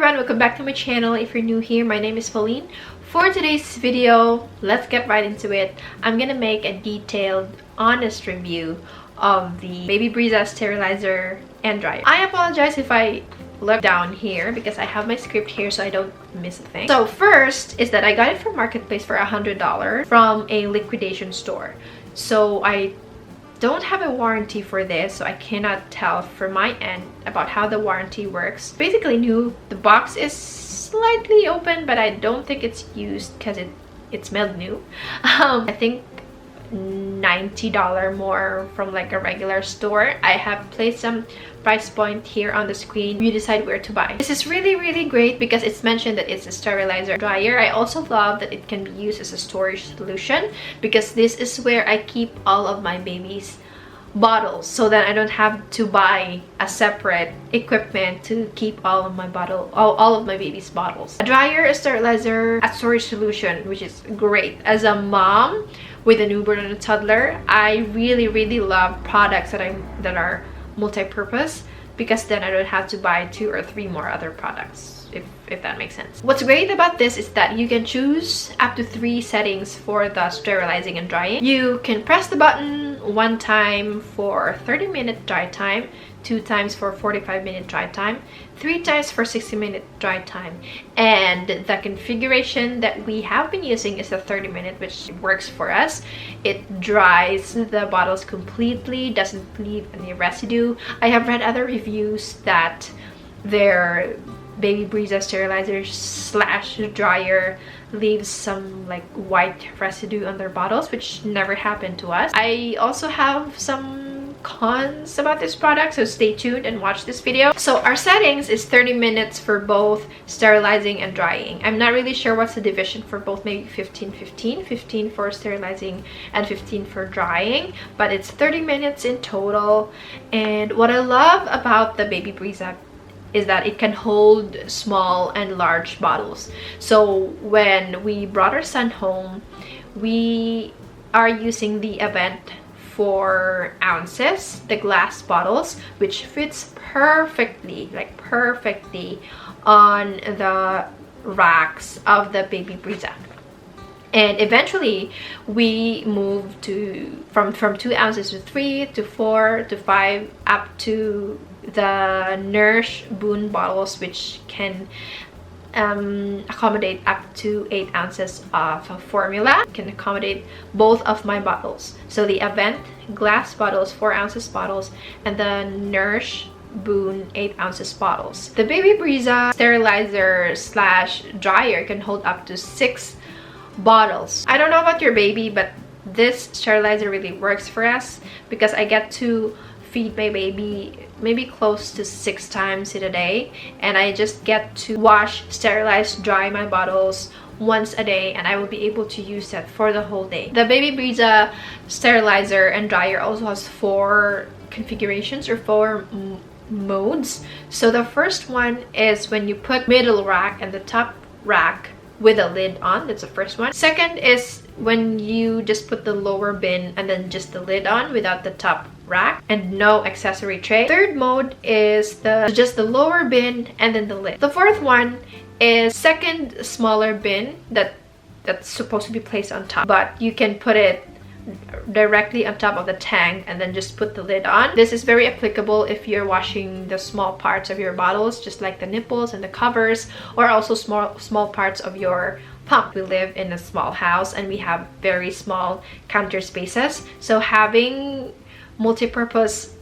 everyone, welcome back to my channel. If you're new here, my name is Paulene. For today's video, let's get right into it. I'm gonna make a detailed, honest review of the Baby Brezza Sterilizer and Dryer. I apologize if I look down here because I have my script here so I don't miss a thing. So first is that I got it from Marketplace for $100 from a liquidation store. So I don't have a warranty for this, so I cannot tell from my end about how the warranty works. Basically new. The box is slightly open, but I don't think it's used because it smelled new. I think $90 more from like a regular store. I have placed some price point here on the screen. You decide where to buy. This is really great because it's mentioned that it's a sterilizer dryer. I also love that it can be used as a storage solution because this is where I keep all of my baby's bottles, so that I don't have to buy a separate equipment to keep all of my baby's bottles. A dryer, a sterilizer, a storage solution, which is great. As a mom with a newborn and a toddler, I really love products that are multi-purpose, because then I don't have to buy 2 or 3 more other products, if that makes sense. What's great about this is that you can choose up to 3 settings for the sterilizing and drying. You can press the button 1 time for 30-minute dry time, 2 times for 45-minute dry time, 3 times for 60-minute dry time. And the configuration that we have been using is a 30-minute, which works for us. It dries the bottles completely, doesn't leave any residue. I have read other reviews that their Baby Brezza sterilizer / dryer leaves some like white residue on their bottles, which never happened to us. I also have some cons about this product, so stay tuned and watch this video. So our settings is 30 minutes for both sterilizing and drying. I'm not really sure what's the division for both, maybe 15 for sterilizing and 15 for drying, but it's 30 minutes in total. And what I love about the Baby Brezza is that it can hold small and large bottles. So when we brought our son home, we are using the Event 4 ounces, the glass bottles, which fits perfectly on the racks of the Baby Brezza. And eventually we moved from 2 ounces to 3 to 4 to 5 up to the Nurse Boon bottles, which can accommodate up to 8 ounces of formula. It can accommodate both of my bottles. So the Event glass bottles, 4 ounces bottles, and the Nurse Boon 8 ounces bottles. The Baby Brezza sterilizer / dryer can hold up to 6 bottles. I don't know about your baby, but this sterilizer really works for us because I get to feed my baby maybe close to 6 times in a day, and I just get to wash, sterilize, dry my bottles once a day, and I will be able to use that for the whole day. The Baby Brezza sterilizer and dryer also has 4 configurations or 4 modes. So the first one is when you put middle rack and the top rack with a lid on. That's the first one. Second is when you just put the lower bin and then just the lid on without the top rack and no accessory tray. Third mode is just the lower bin and then the lid. The fourth one is second smaller bin that's supposed to be placed on top, but you can put it directly on top of the tank and then just put the lid on. This is very applicable if you're washing the small parts of your bottles, just like the nipples and the covers, or also small parts of your pump. We live in a small house and we have very small counter spaces, so having multi-purpose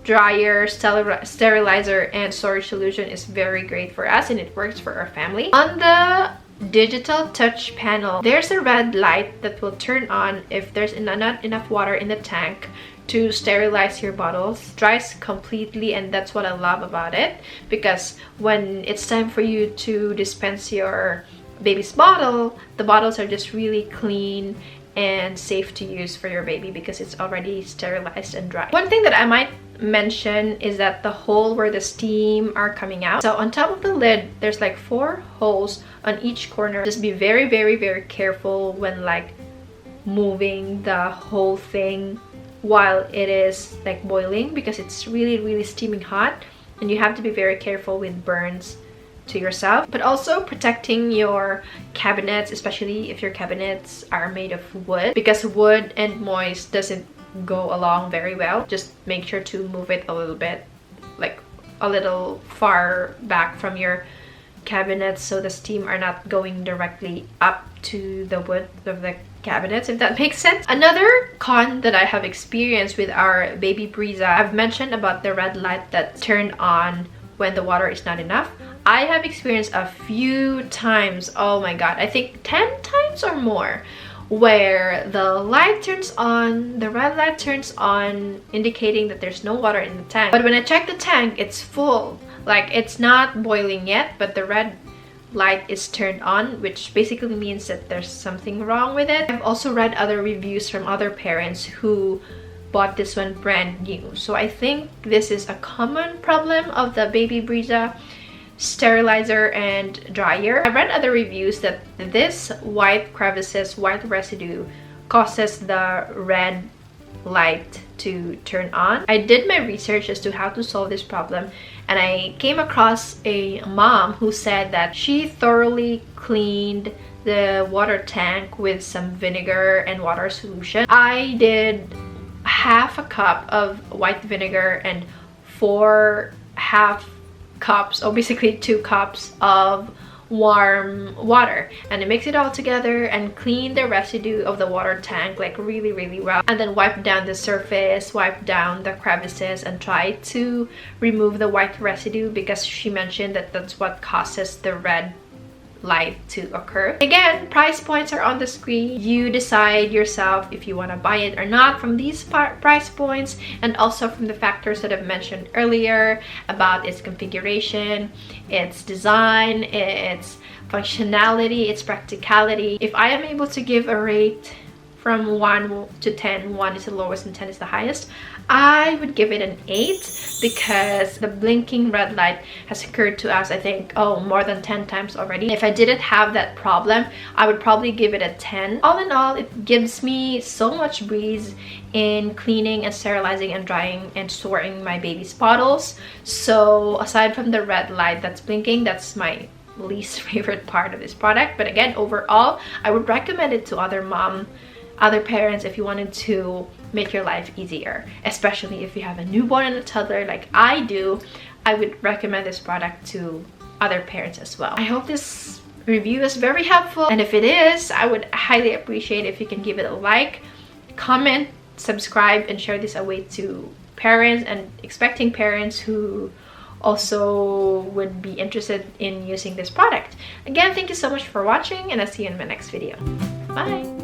dryer, sterilizer, and storage solution is very great for us, and it works for our family. On the digital touch panel, there's a red light that will turn on if there's not enough water in the tank to sterilize your bottles. Dries completely, and that's what I love about it, because when it's time for you to dispense your baby's bottle, the bottles are just really clean and safe to use for your baby because it's already sterilized and dry. One thing that I might mention is that the hole where the steam are coming out, so on top of the lid there's like 4 holes on each corner. Just be very careful when like moving the whole thing while it is like boiling, because it's really steaming hot, and you have to be very careful with burns to yourself, but also protecting your cabinets, especially if your cabinets are made of wood, because wood and moist doesn't go along very well. Just make sure to move it a little bit, like a little far back from your cabinets, so the steam are not going directly up to the wood of the cabinets, if that makes sense. Another con that I have experienced with our baby Brezza, I've mentioned about the red light that's turned on when the water is not enough. I have experienced a few times, oh my god, I think 10 times or more, where the light turns on, the red light turns on, indicating that there's no water in the tank. But when I check the tank, it's full. Like, it's not boiling yet, but the red light is turned on, which basically means that there's something wrong with it. I've also read other reviews from other parents who bought this one brand new. So I think this is a common problem of the baby Brezza sterilizer and dryer. I read other reviews that this white crevices, white residue causes the red light to turn on. I did my research as to how to solve this problem, and I came across a mom who said that she thoroughly cleaned the water tank with some vinegar and water solution. I did half a cup of white vinegar and 4 half cups, or basically 2 cups of warm water, and I mix it all together and clean the residue of the water tank like really well, and then wipe down the surface, wipe down the crevices, and try to remove the white residue, because she mentioned that that's what causes the red light to occur. Again, price points are on the screen. You decide yourself if you want to buy it or not from these price points, and also from the factors that I've mentioned earlier about its configuration, its design, its functionality, its practicality. If I am able to give a rate from 1 to 10, 1 is the lowest and 10 is the highest, I would give it an 8, because the blinking red light has occurred to us, I think, more than 10 times already. If I didn't have that problem, I would probably give it a 10. All in all, it gives me so much breeze in cleaning and sterilizing and drying and storing my baby's bottles. So aside from the red light that's blinking, that's my least favorite part of this product. But again, overall, I would recommend it to other parents if you wanted to make your life easier, especially if you have a newborn and a toddler like I do. I would recommend this product to other parents as well. I hope this review is very helpful, and if it is, I would highly appreciate if you can give it a like, comment, subscribe, and share this away to parents and expecting parents who also would be interested in using this product. Again, thank you so much for watching, and I'll see you in my next video. Bye!